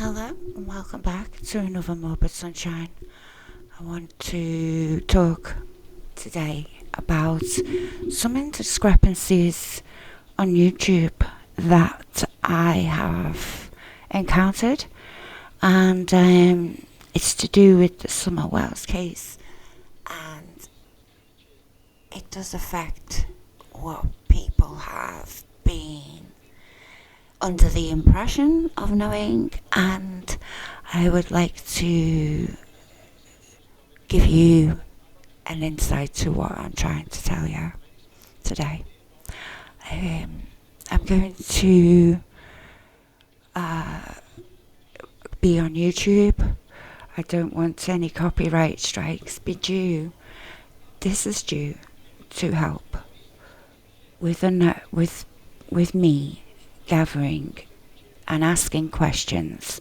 Hello and welcome back to another Morbid Sunshine. I want to talk today about some discrepancies on YouTube that I have encountered, and it's to do with the Summer Wells case, and it does affect what people have been under the impression of knowing, and I would like to give you an insight to what I'm trying to tell you today. I'm going to be on YouTube. I don't want any copyright strikes be due. This is due to help with with me gathering and asking questions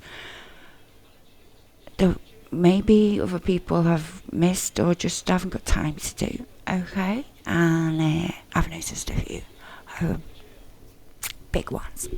that maybe other people have missed or just haven't got time to do. Okay, and I've noticed a few big ones.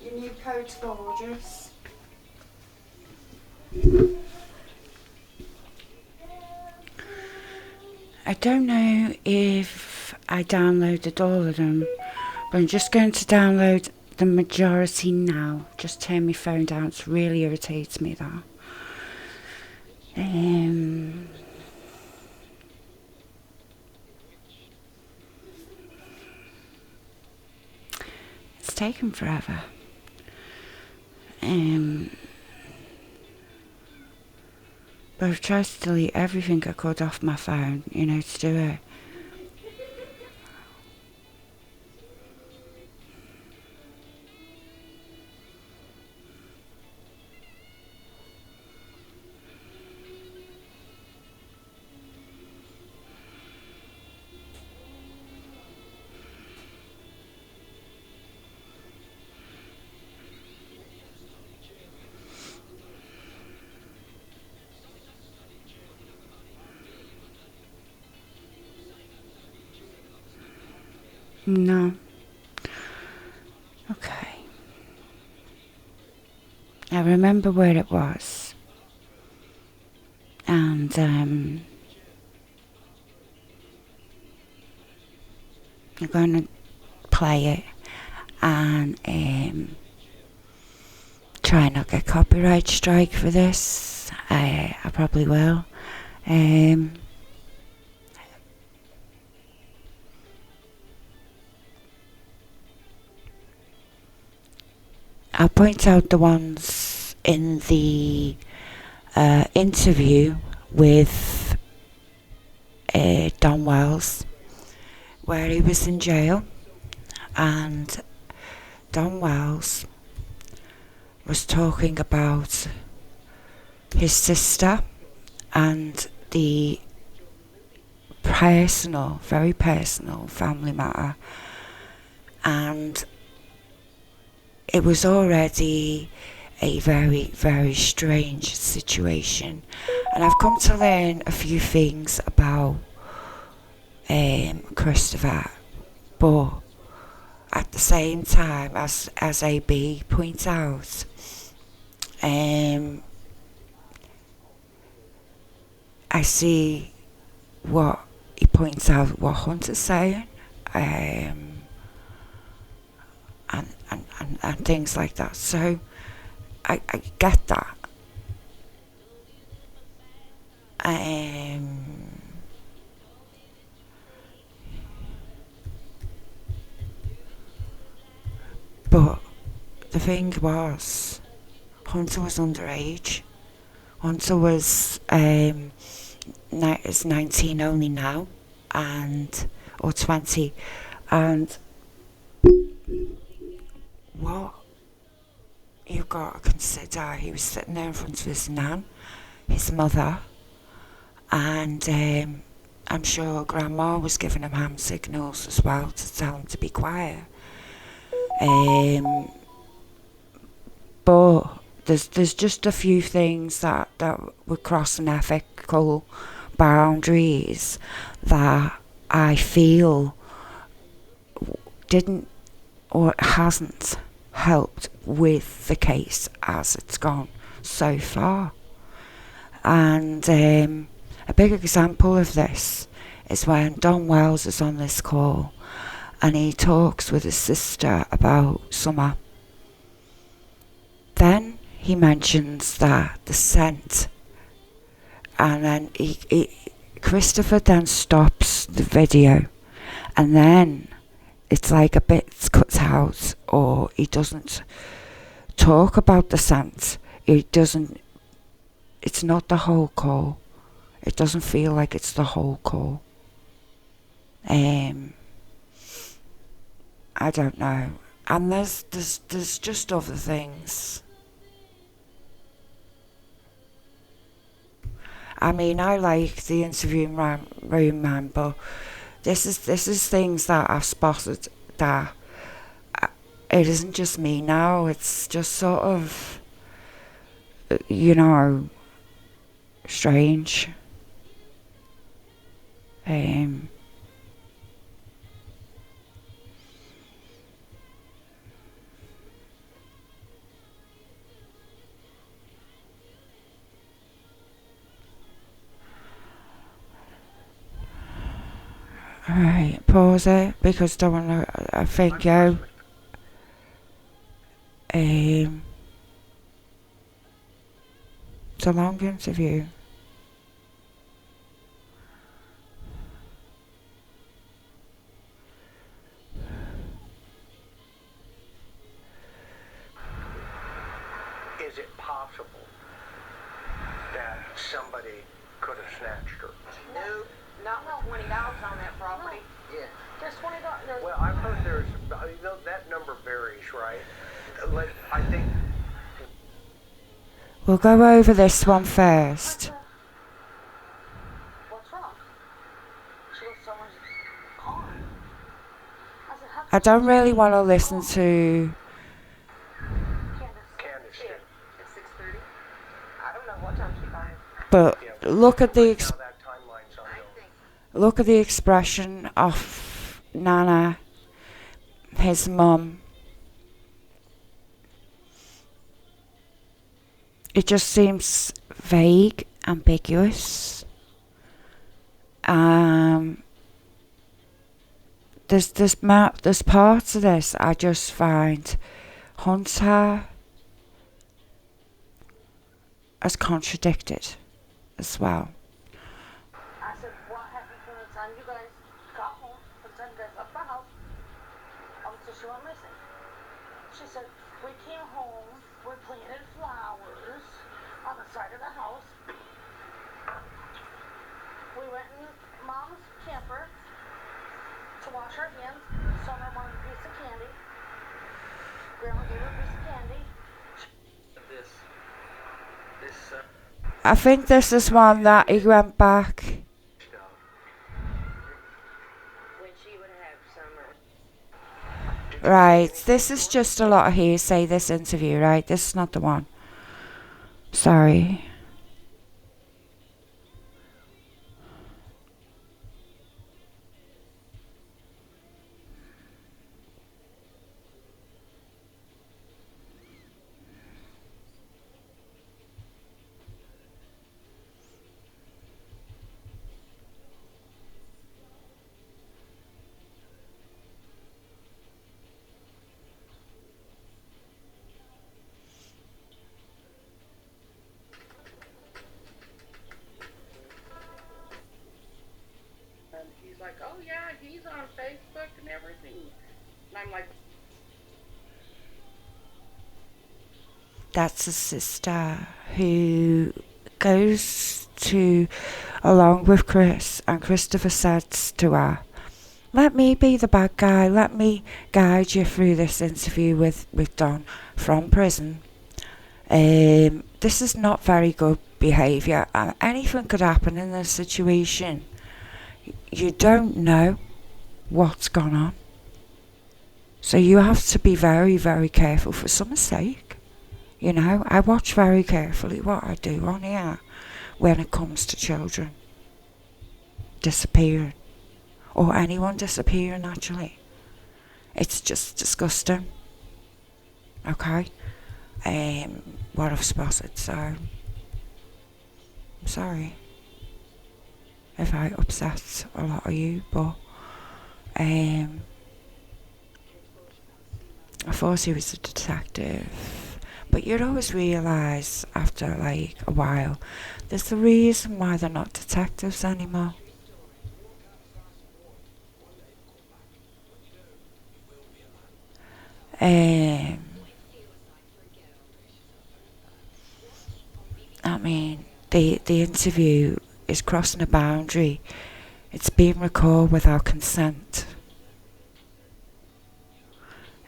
Your new coat's gorgeous. I don't know if I downloaded all of them, but I'm just going to download the majority now. Just turn my phone down, it really irritates me that. It's taken forever. But I've tried to delete everything I could off my phone, to do it. No. Okay. I remember where it was. And I'm going to play it and try not get copyright strike for this. I probably will. I'll point out the ones in the interview with Don Wells, where he was in jail, and Don Wells was talking about his sister and the personal, very personal family matter, and it was already a very, very strange situation. And I've come to learn a few things about Christopher, but at the same time, as AB points out, I see what he points out, what Hunter's saying, and things like that. So I get that. But the thing was, Hunter was underage. Hunter was is 19 only now, and or 20, and what you've got to consider, he was sitting there in front of his nan, his mother, and I'm sure Grandma was giving him hand signals as well to tell him to be quiet. But there's just a few things that were crossing ethical boundaries that I feel didn't or hasn't helped with the case as it's gone so far. And a big example of this is when Don Wells is on this call and he talks with his sister about Summer. Then he mentions that the scent, and then Christopher then stops the video, and then it's like a bit's cut out, or he doesn't talk about the scent. It's not the whole call. It doesn't feel like it's the whole call. I don't know. And there's just other things. I mean, I like the interviewing room man, but this is things that I've spotted that it isn't just me now. It's just sort of, strange. Alright, pause it because don't want to. I think it's a long interview. Is it possible that somebody could have snatched her? No, not with $20 on that property. Yeah. Just $20. Well, I've heard that number varies, right? I think. We'll go over this one first. What's wrong? She was someone's car. I don't really want to listen to. Candace did. At 6:30. I don't know what time she got it. But look at the Now that timeline's unknown. look at the expression of Nana, his mum. It just seems vague, ambiguous. There's parts of this I just find Hunter as contradicted as well. I said, what happened from the time you guys got home, from the time you guys left the house, until she went missing? She said, we came home, we planted flowers on the side of the house. We went in Mom's camper to wash our hands. Summer wanted a piece of candy. Grandma gave her a piece of candy. I think this is one that he went back. When she would have Summer. Right, this is just a lot of hearsay, this interview, right? This is not the one. Sorry. He's like, oh yeah, he's on Facebook and everything. And I'm like, that's a sister who goes to along with Chris, and Christopher says to her, let me be the bad guy, let me guide you through this interview with Don from prison. This is not very good behaviour. Anything could happen in this situation. You don't know what's gone on. So you have to be very, very careful for someone's sake. You know, I watch very carefully what I do on here when it comes to children disappearing. Or anyone disappearing, actually. It's just disgusting. Okay? What I've spotted, so I'm sorry if I upset a lot of you, but I thought he was a detective. But you'd always realise after like a while, there's a reason why they're not detectives anymore. I mean, the interview is crossing a boundary. It's being recorded without consent.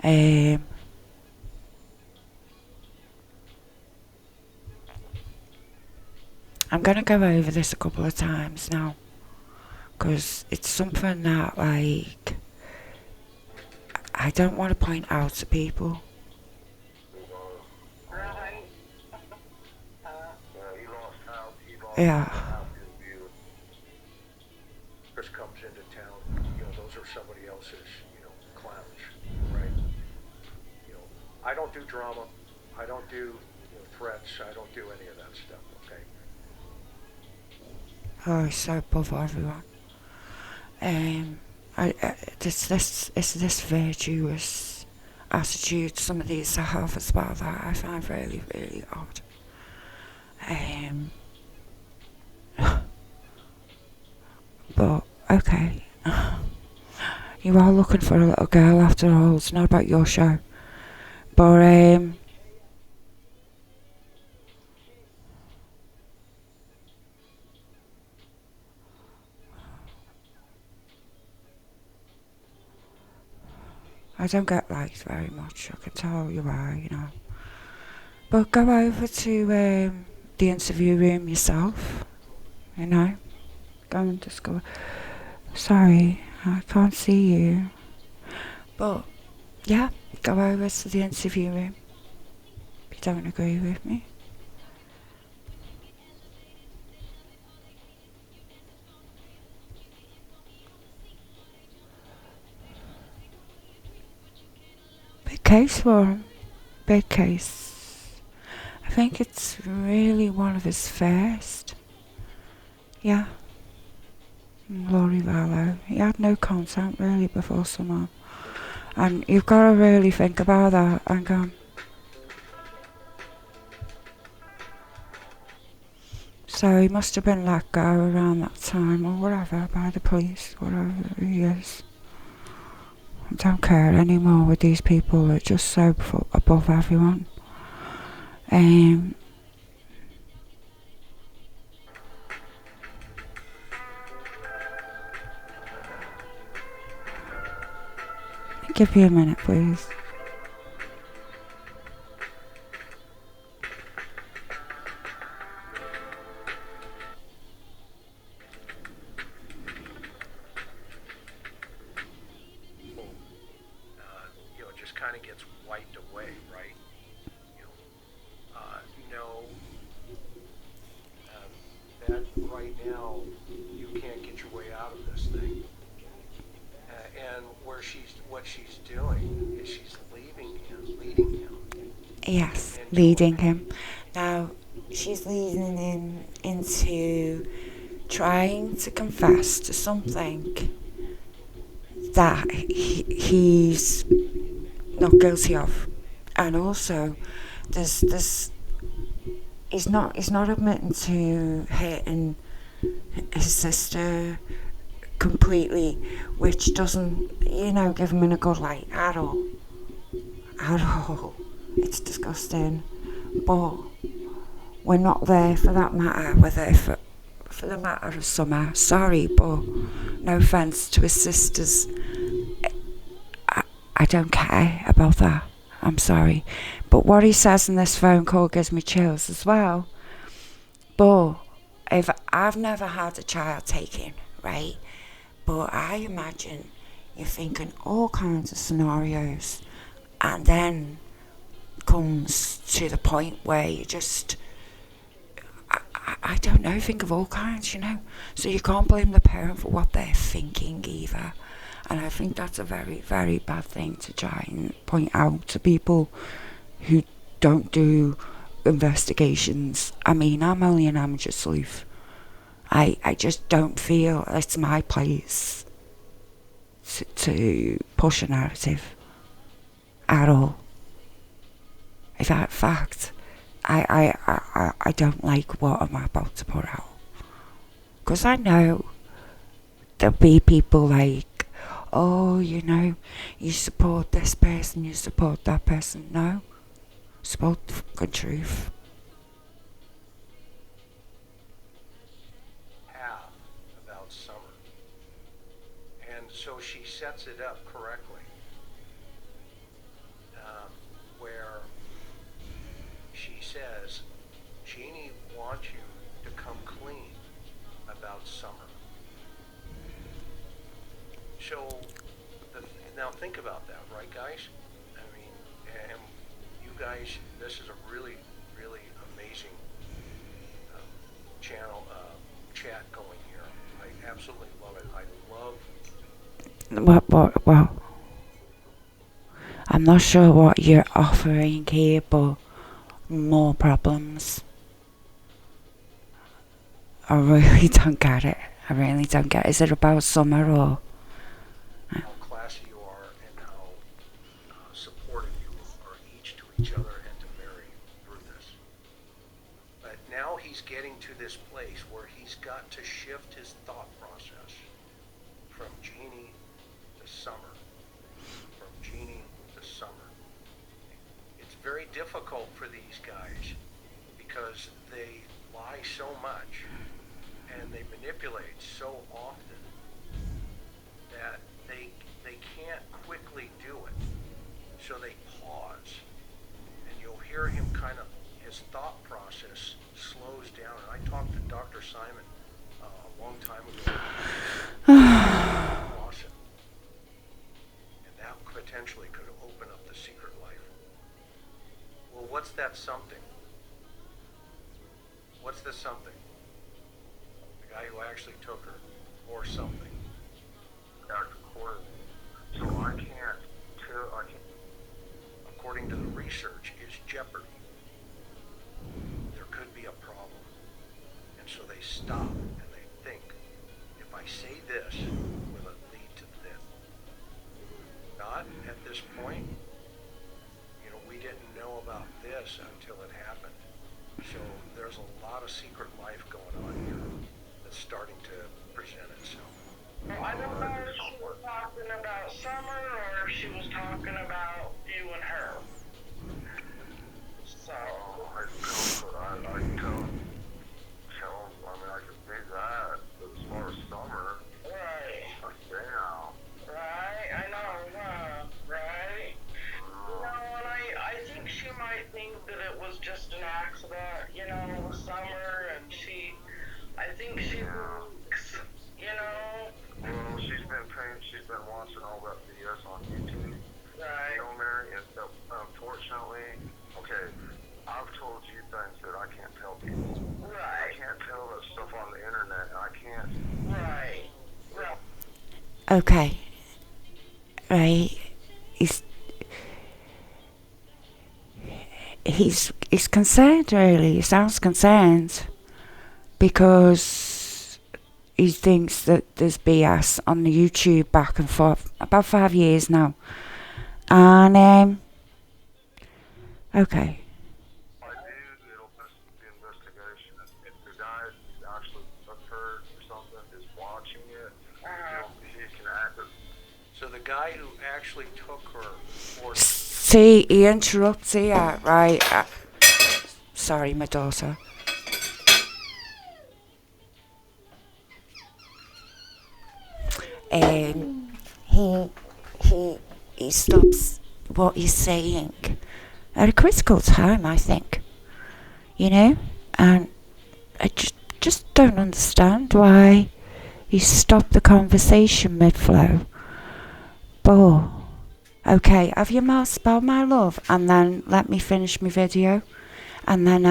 I'm going to go over this a couple of times now, because it's something that, like, I don't want to point out to people. Yeah. Chris comes into town, those are somebody else's, clowns, right? I don't do drama. I don't do threats. I don't do any of that stuff, okay? Oh, he's so above everyone. It's this virtuous attitude some of these have as well that I find really, really odd. But, okay. You are looking for a little girl after all. It's not about your show. But, I don't get liked very much. I can tell you why, But go over to the interview room yourself, Go and discover. Sorry, I can't see you. But, yeah, go over to the interview room if you don't agree with me. Big case for him. Big case. I think it's really one of his first. Yeah. Laurie Vallow. He had no content really before summer. And you've got to really think about that and go. So he must have been let go around that time or whatever by the police, whatever he is. I don't care anymore with these people. They're just so above everyone. Give you a minute, please. Just kind of gets wiped away, right? That right now, you can't get your way out of this thing. And what she's doing is she's leading him. Yes, leading him. Now, she's leading him into trying to confess to something that he's not guilty of, and also there's he's not admitting to hurting his sister completely, which doesn't give him in a good light at all. It's disgusting. but we're not there for that matter. We're there for the matter of Summer. Sorry, but no offence to his sisters. I don't care about that. I'm sorry. But what he says in this phone call gives me chills as well. But if I've never had a child taken, right? But I imagine you're thinking all kinds of scenarios, and then comes to the point where you just, I don't know, think of all kinds, you know. So you can't blame the parent for what they're thinking either. And I think that's a very, very bad thing to try and point out to people who don't do investigations. I mean, I'm only an amateur sleuth. I just don't feel it's my place to push a narrative at all. In fact, I don't like what I'm about to put out. Because I know there'll be people like, oh, you know, you support this person, you support that person. No, support the fucking truth. Have about Summer. And so she sets it up correctly, where she says, Jeannie wants you to come clean about Summer. So, now think about that, right, guys? I mean, and you guys, this is a really, really amazing channel, chat going here. I absolutely love it. I love. Well, I'm not sure what you're offering here, but more problems. I really don't get it. I really don't get it. Is it about Summer or? How classy you are and how supportive you are each to each other and to Mary through this. But now he's getting to this place where he's got to shift his thought process from Jeannie to Summer. From Jeannie to Summer. It's very difficult for these guys because they lie so much and they manipulate so often that they can't quickly do it. So they pause. And you'll hear him kind of, his thought process slows down. And I talked to Dr. Simon a long time ago. Awesome. And that potentially could open up the secret life. Well, what's that something? What's the something? The guy who actually took her, or something. Dr. Corbin. So I can't tell, according to the research, is jeopardy. There could be a problem. And so they stop and they think, if I say this, will it lead to this? Not at this point. You know, we didn't know about this until it happened. So there's a lot of secret life going on here that's starting to present itself. I don't know if she was talking about Summer or if she was talking about you and her. So. I can tell, I mean, I can see that, but as far as Summer, Right. damn. Right, I know, right? You know, and I think she might think that it was just an accident, you know, with Summer, and I think she thinks, you know. Well, she's been watching all that BS on YouTube. Right. You know, Mary, and unfortunately, okay, I've told you things that I can't tell people. I Right. can't tell that stuff on the internet, and I can't. Right. Right. Okay. Right. He's concerned, really. He sounds concerned because he thinks that there's BS on the YouTube back and forth about 5 years now. And okay. I do, it'll miss the investigation. If the guy actually took her or something is watching it, he can act as. So the guy who actually took her, or See, he interrupts here, right? sorry, my daughter. He stops what he's saying at a critical time, I think. You know? And I just don't understand why he stopped the conversation mid-flow. But, okay, have your mouth spell, my love, and then let me finish my video. And then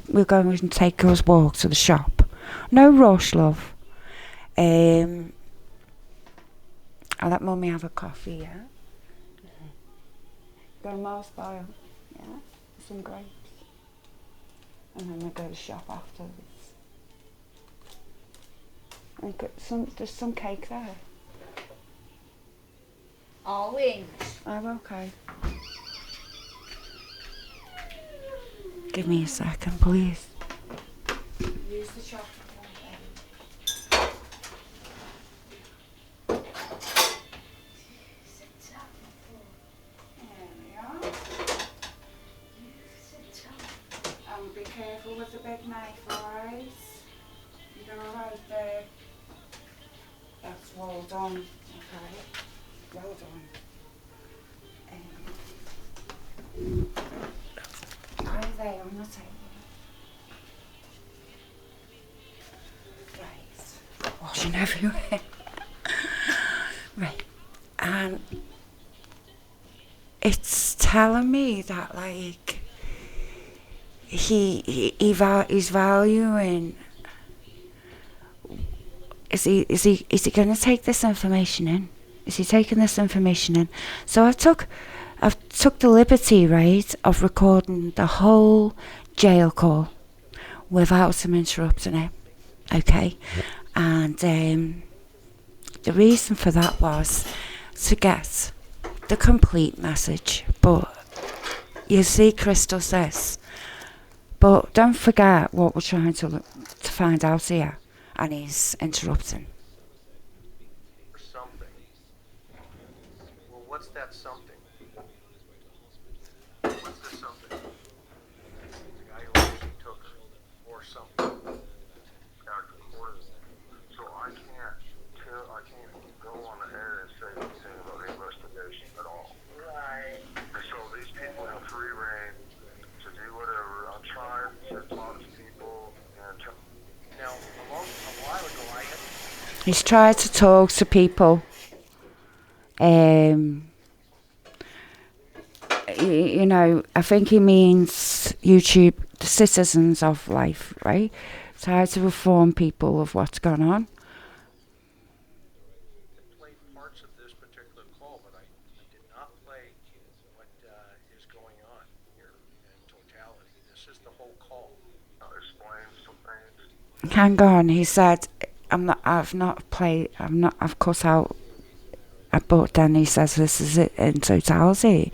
we'll go and take us walk to the shop. No rush, love. I'll let Mummy have a coffee, yeah? Got a mouse bio, yeah? Some grapes. And then we'll go to the shop afterwards. And there's some cake there. Orange. Oh, okay. Give me a second, please. Use the chocolate one, baby. There we are. Be careful with the big knife, alright? You're gonna right there. That's well done. Okay. Well done. Right there on the table. Right. Washing everywhere. Right. And it's telling me that, like, he's valuing. Is he going to take this information in? Is he taking this information in? So I've took the liberty, right, of recording the whole jail call without him interrupting it. Okay, and the reason for that was to get the complete message. But you see, Crystal says, but don't forget what we're trying to find out here. And he's interrupting. Or something. Well, what's that something? What's the something? The guy who actually took her, or something. So I can't go on air and say anything about the investigation at all. Right. And so these people have free reign to do whatever. I'm trying to talk to people and Now, a while ago, I had... He's tried to talk to people. You know, I think he means YouTube, the citizens of life, right? Try to inform people of what's gone on. I played parts of this particular call, but I did not play what is going on here in totality. This is the whole call. explain some things. Hang on, he said, I've cut out, but then he says this is it in totality.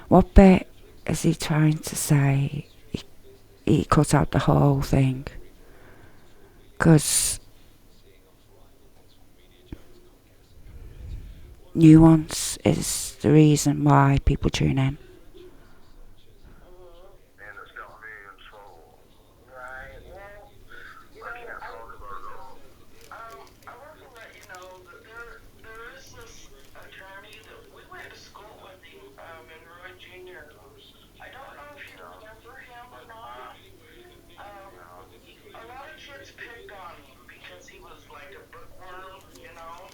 What bit is he trying to say? He cut out the whole thing. Because nuance is the reason why people tune in. And it's got me in trouble. Right. Well, you know, I can't talk about it all. I want to let you know that there is this attorney that we went to school with him, in Roy Jr. I don't know if you remember him or not. A lot of kids picked on him because he was like a bookworm, you know.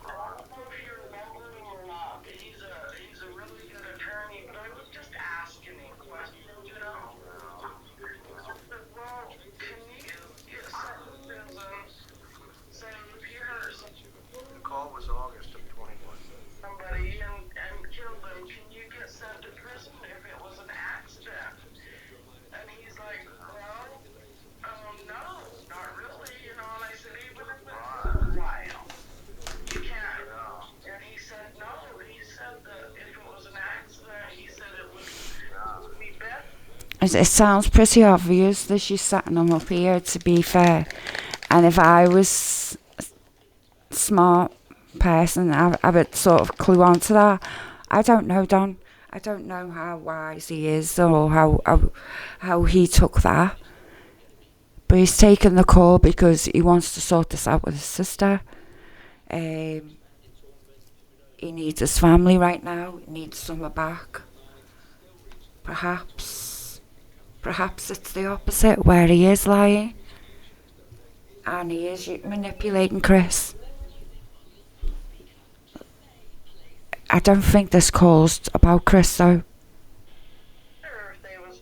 I don't know if you remember him or not, but he's a really good attorney, but I was just asking him questions, you know. I said, well, can you get sentences and say if you hurt The call was August of 21. somebody and killed them, can you get sent to prison if it was an accident? And he's like, well, no, not really, you know. And I said, even if it was a while, you can't. And he said, no, he said that if it was an accident, he said it would be better. It sounds pretty obvious that she's setting them up here, to be fair. And if I was a smart person, I would sort of clue on to that. I don't know, Don. I don't know how wise he is or how he took that. But he's taken the call because he wants to sort this out with his sister. He needs his family right now. He needs Summer back. Perhaps it's the opposite, where he is lying and he is manipulating Chris. I don't think this call's about Chris though. Or if they was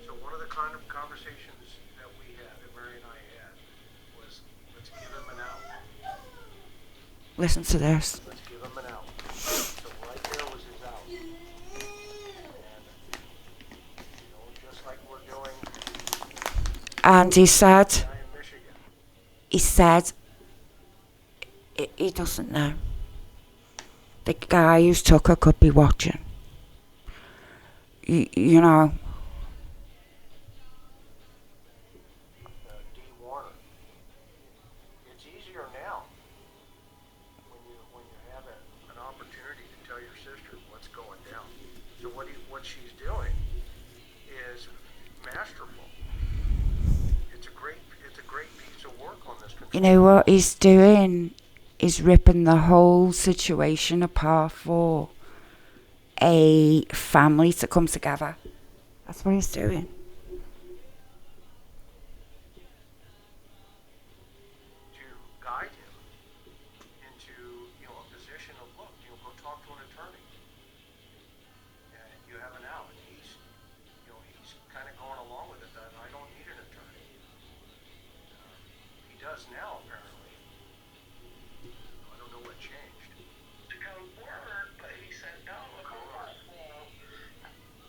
So one of the kind of conversations that we had, that Mary and I had, was let's give him an out. Listen to this. Let's give him an out. So right there was his out. And, just like we're doing And he said, down in Michigan. he doesn't know. The guy who's took her could be watching. You know. D. Warner. It's easier now when you have an opportunity to tell your sister what's going down. So what she's doing is masterful. It's a great piece of work on this. You know what he's doing? He's ripping the whole situation apart for a family to come together. That's what he's doing. To guide him into a position of look, go talk to an attorney. And you have an out. He's kind of going along with it. That I don't need an attorney. He does now apparently. I don't know what changed. to come forward, but he said no, of course.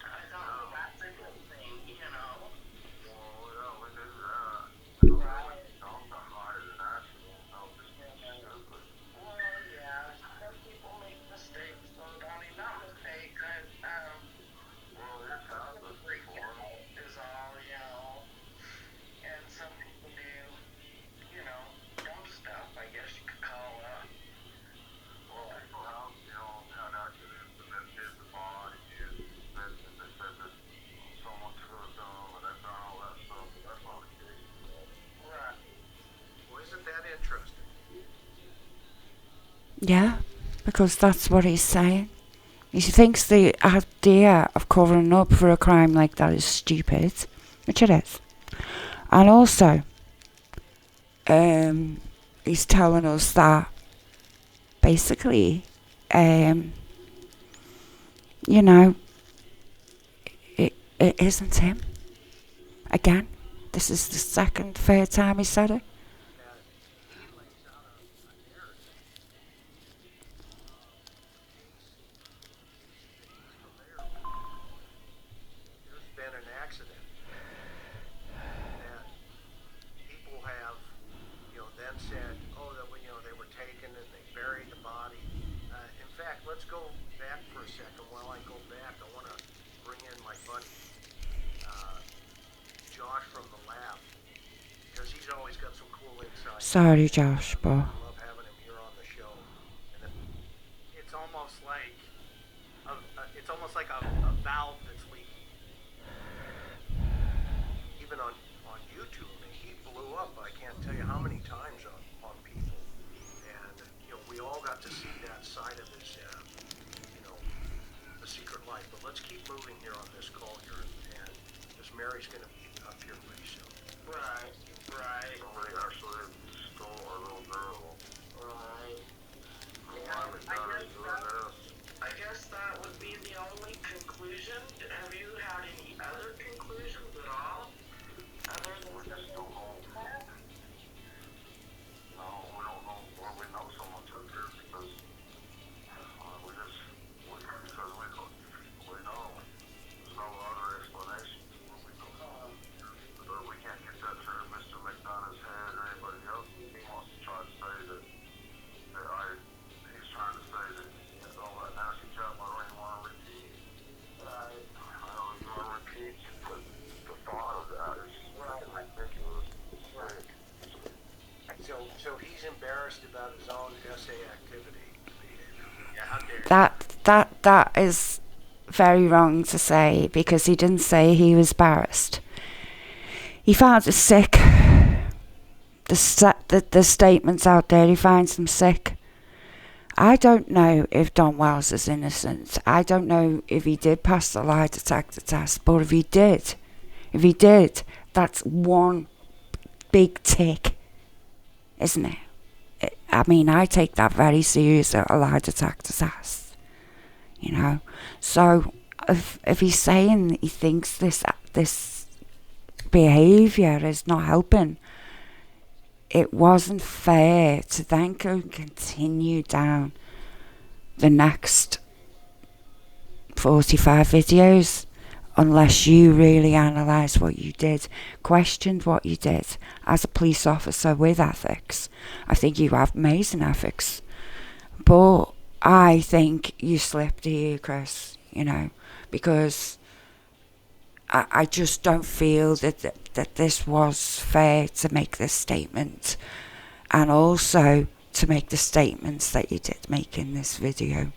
I thought that's a good thing, Well, yeah, we do that. Don't hide an accident. No, just stupid. Well, yeah, some people make mistakes, so Donnie, not mistakes, Well, it's happened before. is all, and some people do, dumb stuff, I guess you could call it. Well, people have, had accidents and then hit the body and then they said that someone took them and they've done all that stuff, but that's not the case. Right. Well, isn't that interesting? Yeah, because that's what he's saying. He thinks the idea of covering up for a crime like that is stupid, which it is. And also, he's telling us that basically, it isn't him. Again, this is the third time he said it. That he lays out a narrative. There's been an accident that people have, then said, oh, that they were taken and they buried the body. In fact, let's go back for a second. While I go back, I want to bring in my buddy Josh from the lab, because he's always got some cool insights. Sorry, Josh, but I love having him here on the show. And it's almost like a valve that's leaking. Even on YouTube, he blew up. I can't tell you how many times on people. And we all got to see that side of his, the secret life. But let's keep moving here on this call here, and because Mary's going to be up here pretty soon. Right. Somebody actually stole our little girl. Right. Why we got her doing this? I guess that would be the only conclusion. Have you had any other conclusions at all? Other than We just don't know. No, we don't know. Well, we know someone took her because because we know. There's no other explanation. But we can't get that through Mr. McDonough's head or anybody else. He wants to try to say that he's trying to say that all that nasty crap I don't even want to repeat. I don't even want to repeat, but the thought of that is fucking ridiculous. So he's embarrassed about his own SA activity. Yeah, how dare you? that is very wrong to say, because he didn't say he was embarrassed. He found it sick. The statements out there, he finds them sick. I don't know if Don Wells is innocent. I don't know if he did pass the lie detector test, but if he did, that's one big tick, isn't it? I mean, I take that very serious, a lie detector test, you know. So if he's saying he thinks this behaviour is not helping, it wasn't fair to then go and continue down the next 45 videos unless you really analysed what you did, questioned what you did as a police officer with ethics. I think you have amazing ethics, but I think you slipped here, Chris, you know, because I just don't feel that this was fair to make this statement, and also to make the statements that you did make in this video.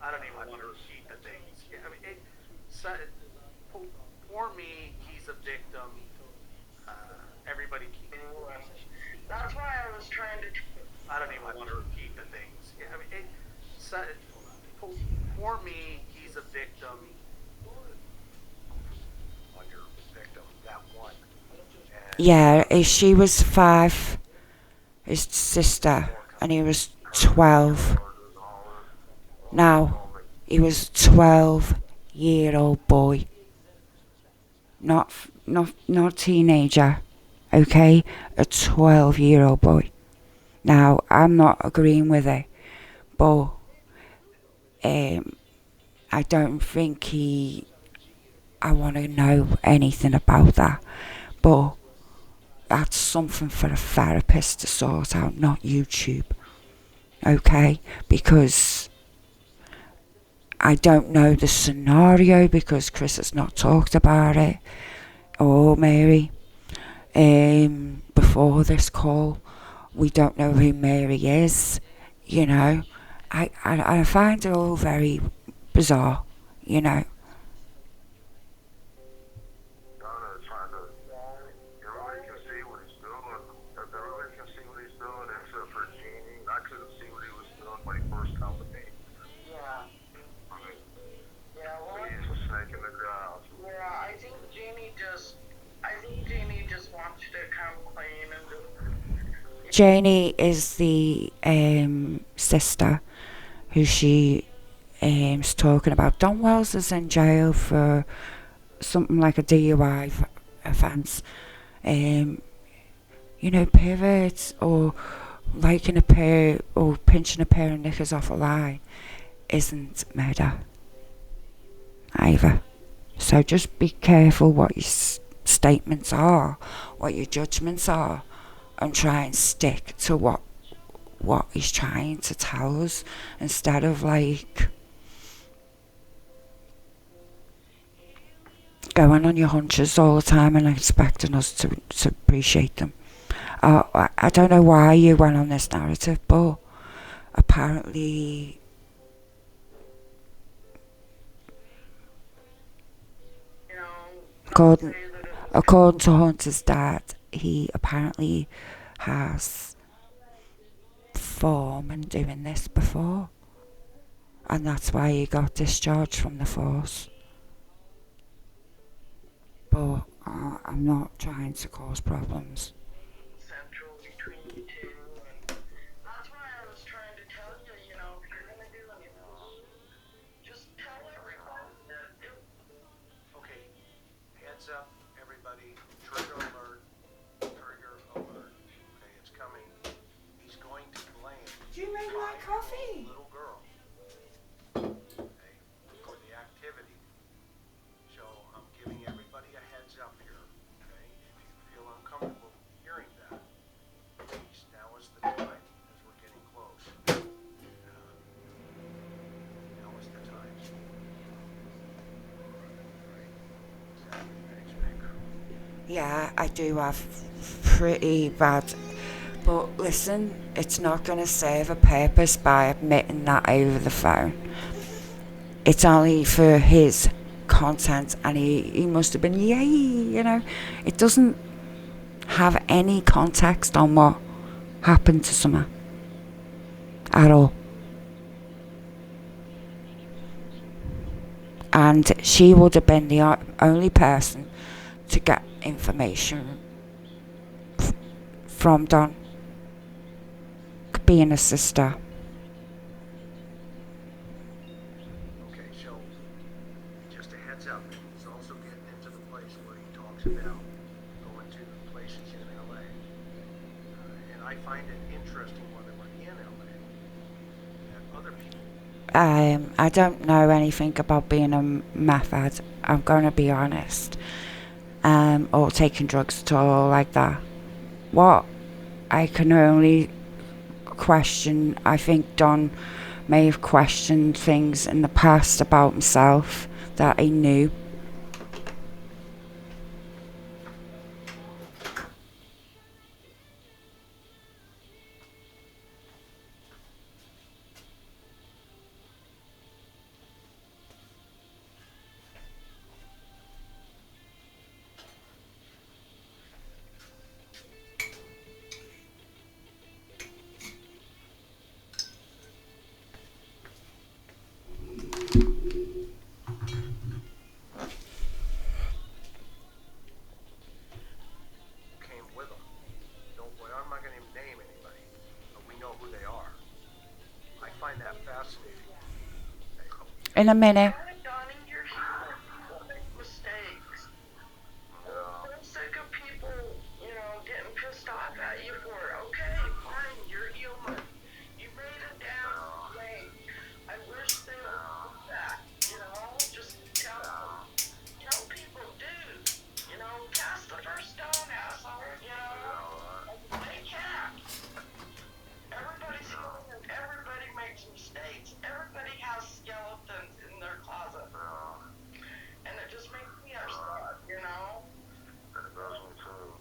I don't even want to repeat the things. I mean, for me, he's a victim. Everybody. That's why I was trying to. I don't even want to repeat the things. I mean, for me, he's a victim. On your victim, that one. Yeah, she was 5, his sister, and he was 12. Now, he was a 12-year-old boy. Not a teenager, okay? A 12-year-old boy. Now, I'm not agreeing with it, but I don't think I want to know anything about that. But that's something for a therapist to sort out, not YouTube, okay? Because I don't know the scenario, because Chris has not talked about it, or Mary, before this call. We don't know who Mary is, you know. I find it all very bizarre, you know. Donna is trying to. Everybody can see what he's doing. Everybody can see what he's doing except for Jeannie. I couldn't see what he was doing when he first come to me. Yeah. I mean, Yeah. Well. he's a snake in the grass. Yeah. I think Jeannie just wants you to come clean and just. Janie is the sister who she is talking about. Don Wells is in jail for something like a DUI offence. You know, perverts or liking a pair or pinching a pair of knickers off a line isn't murder either. So just be careful what your statements are, what your judgments are, and try and stick to what he's trying to tell us, instead of like going on your hunches all the time and expecting us to appreciate them. I don't know why you went on this narrative, but apparently according to Hunter's dad, he apparently has foreman doing this before, and that's why he got discharged from the force. But I'm not trying to cause problems. Central between you two, and that's why I was trying to tell you, you know, if you're gonna do anything, just tell everyone that it. Okay, heads up, everybody. Trigger alert. Trigger alert. Okay, it's coming. He's going to blame. Do you make my coffee? Little girl. Okay, for the activity. So I'm giving everybody a heads up here. Okay, if you feel uncomfortable hearing that, please, now is the time as we're getting close. Now is the time. Right. Exactly. Thanks, Baker. Yeah, I do have pretty bad, but But listen, it's not going to serve a purpose by admitting that over the phone. It's only for his content, and he must have been, yay, you know. It doesn't have any context on what happened to Summer at all. And she would have been the only person to get information from Don, being a sister. Okay, so just a heads up, he's also getting into the place where he talks about going to places in LA. And I find it interesting when they were in LA that other people. I don't know anything about being a meth head, I'm going to be honest. Or taking drugs at all like that. What I can only question, I think Don may have questioned things in the past about himself that he knew. Came with them. Well, I'm not going to name anybody, but we know who they are. I find that fascinating. In a minute. Donnie, you're human. People make mistakes. I'm sick of people, getting pissed off at you for it. Okay, fine, you're human. You made a damn mistake. I wish they would do that. Just tell people, dude, cast the first stone, asshole. They can't. Everybody's human. Everybody makes mistakes. Everybody has skeletons in their closet. And it just makes me upset, It does me too.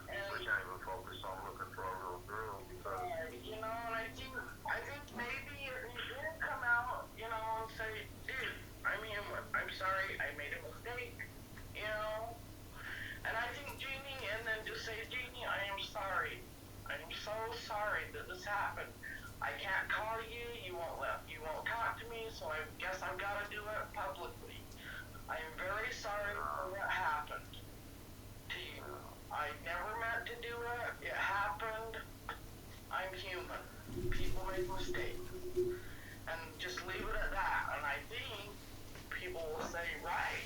We can't even focus on looking for a little girl because. And I think maybe if he did come out, and say, dude, I'm sorry, I made a mistake, And I think Jeannie, and then just say, Jeannie, I am sorry. I'm so sorry that this happened. I can't call you. You won't talk to me. So I guess I've got to do it publicly. I am very sorry for what happened to you. I never meant to do it. It happened. I'm human. People make mistakes. And just leave it at that. And I think people will say, right,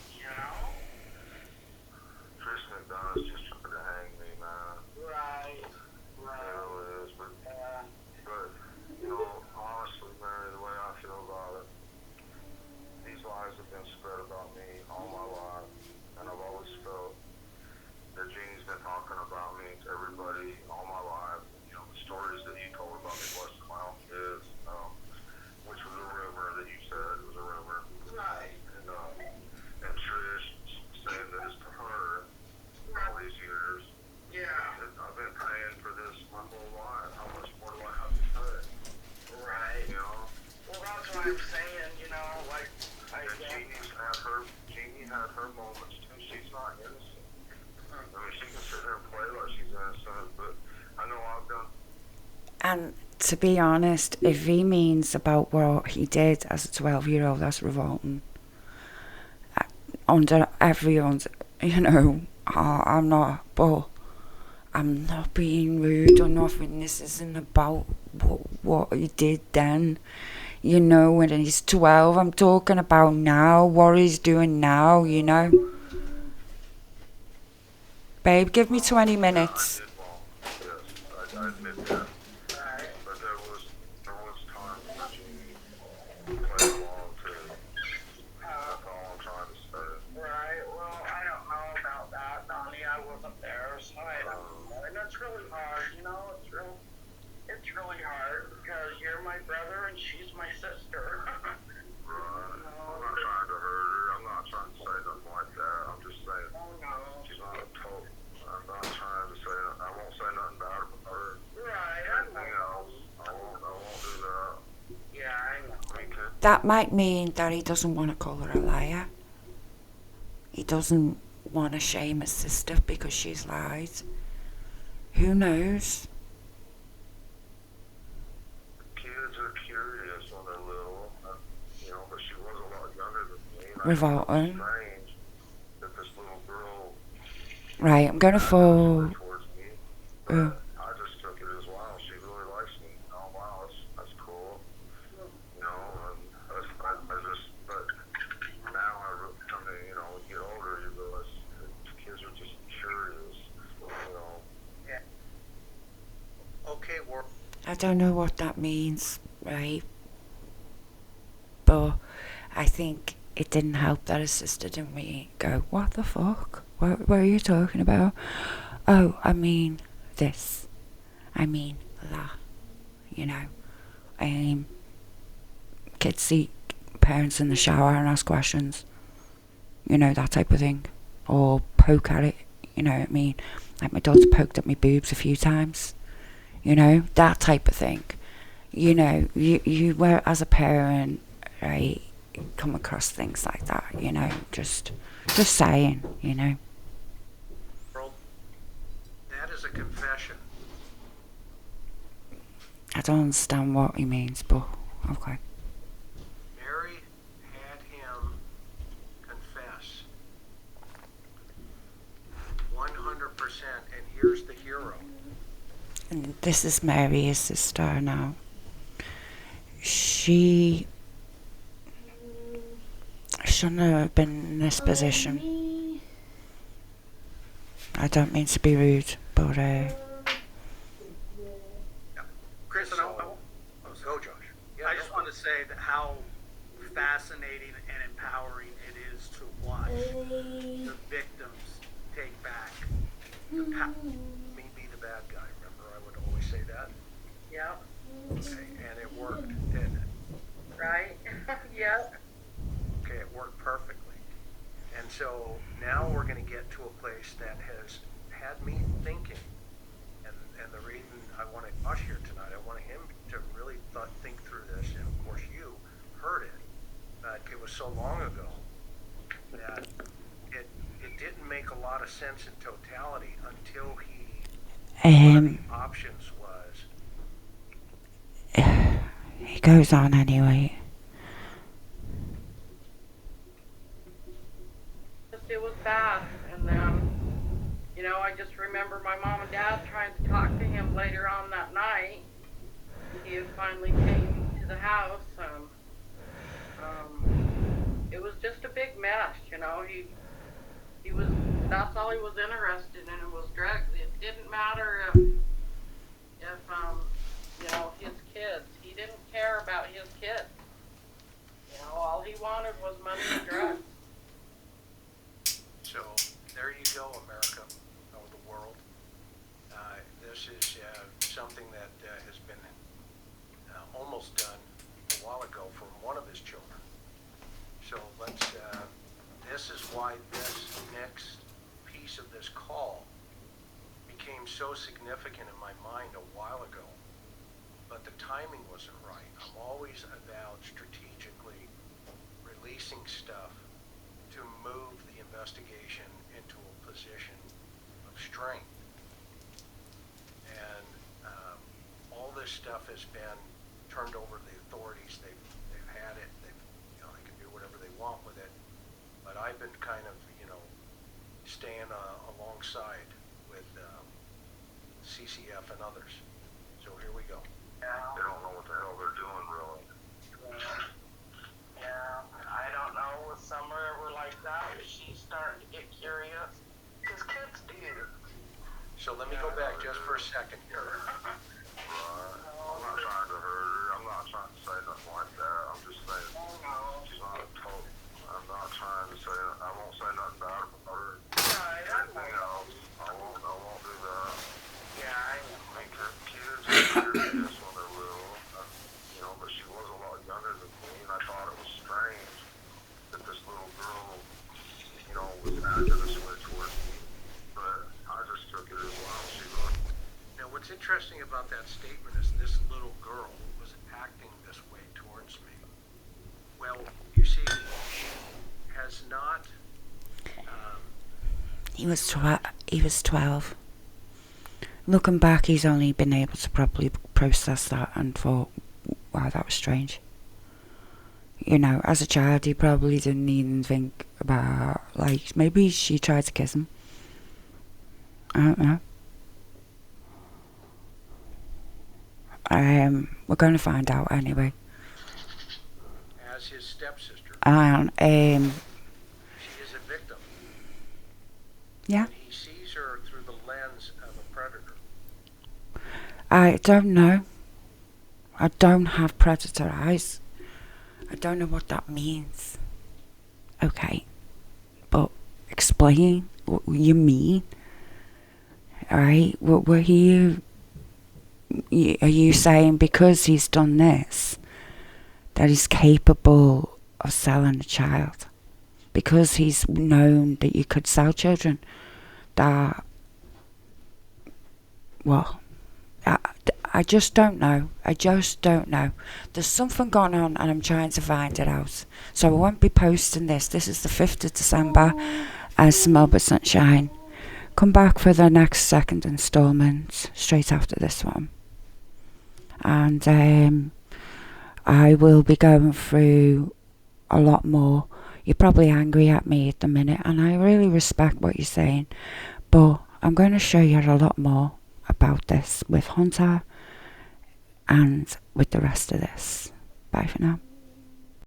Trish McDonough's just trying to hang me, man. Right. It really is, but honestly, Mary, the way I feel about it, these lies have been spread about me all my life, and I've always felt that Jeannie's been talking about me to everybody all my life. The stories that you told about me, West Clown Kids, which was a rumor that you said was a rumor. Right. And Trish saying that it's to her all these years. Yeah. I've been praying for this my whole life. How much more do I have to pray? Right. Well, that's what I'm saying, Jeannie had her moments too. She's not innocent. She can sit here and play like she's innocent, but I know I've done. And to be honest, if he means about what he did as a 12-year-old, that's revolting. Under everyone's, I'm not being rude or nothing. This isn't about what he did then. When he's 12, I'm talking about now, what he's doing now, Babe, give me 20 minutes. I did wrong. Yes, I admit that. But there was times that Jeannie played along too. That's all I'm trying to say. Right. Well, I don't know about that, Donnie. I wasn't there, so I don't know. And it's really hard, It's really hard because you're my brother and she's my sister. Right. I'm not trying to hurt her. I'm not trying to say nothing like that. I'm just saying. Oh, no. She's not a total. I'm not trying to say. I won't say nothing bad about her. Right. that might mean that he doesn't want to call her a liar. He doesn't want to shame his sister because she's lied. Who knows? Kids are curious when they're little, but she was a lot younger than me. And Revolting. Strange that this little girl. Right, I'm going to fall. Towards me. I just took it as wow. She really likes me. Oh wow, that's cool. And I just, but now come to get older, you realize that kids are just curious. Yeah. Okay, I don't know what that means, right? But I think it didn't help that his sister didn't really go, what the fuck? What are you talking about? Oh, I mean this. I mean that. Kids see parents in the shower and ask questions. That type of thing. Or poke at it, you know what I mean? Like my daughter poked at my boobs a few times. That type of thing. You were, as a parent, right, come across things like that, just saying, That is a confession. I don't understand what he means, but okay. Mary had him confess 100%, and here's the hero. And this is Mary, his sister now. She shouldn't have been in this position. I don't mean to be rude, but Chris, Go, Josh. Yeah, I just want to say that how fascinating and empowering it is to watch the victims take back the power. me be the bad guy. Remember, I would always say that. Yep. Okay, and it worked, didn't it? Right? Yep. Okay, it worked perfectly. And so now we're going to get to a place that has had me thinking. And the reason I wanted Josh here tonight, I wanted him to really think through this. And of course, you heard it. But it was so long ago that it didn't make a lot of sense in totality until one of the options was. he goes on anyway. It was bad, and then, I just remember my mom and dad trying to talk to him later on that night. He had finally came to the house, and it was just a big mess, he was, that's all he was interested in, it was drugs. It didn't matter if his kids, he didn't care about his kids. All he wanted was money and drugs. So there you go, America, or the world. This is something that has been almost done a while ago for one of his children. So this is why this next piece of this call became so significant in my mind a while ago. But the timing wasn't right. I'm always about strategically releasing stuff to move the investigation into a position of strength. And all this stuff has been turned over to the authorities. They've had it. They can do whatever they want with it. But I've been kind of staying alongside with CCF and others. So here we go. They don't know what the hell they're doing, really. Yeah, I don't know. With Summer, we're like that. She's starting to get curious. Because kids do. So let me go back just for a second here. I'm not trying to hurt her. I'm not trying to say nothing like that. I'm just saying she's not a total. I'm not trying to say. I won't say nothing bad about her. Anything else, I won't do that. Yeah, I think her kids are curious when they're little, but she was a lot younger than me, and I thought it was strange that this little girl, was acting this way towards me. But I just took it as wow. She looked. Now, what's interesting about that statement is this little girl was acting this way towards me. Well, you see, has not. He was 12. Looking back, he's only been able to properly process that and thought, wow, that was strange. You know, as a child, he probably didn't even think about, like, maybe she tried to kiss him. I don't know. We're going to find out anyway. As his stepsister, And, she is a victim. yeah. And he sees her through the lens of a predator. I don't know. I don't have predator eyes. I don't know what that means. Okay. But explain what you mean. Alright? What were you... Are you saying because he's done this, that he's capable of selling a child? Because he's known that you could sell children? That... Well... I just don't know. I just don't know. There's something going on and I'm trying to find it out. So I won't be posting this. This is the 5th of December as Morbid Sunshine. Come back for the next second instalment straight after this one. And I will be going through a lot more. You're probably angry at me at the minute and I really respect what you're saying. But I'm going to show you a lot more about this with Hunter and with the rest of this. Bye for now.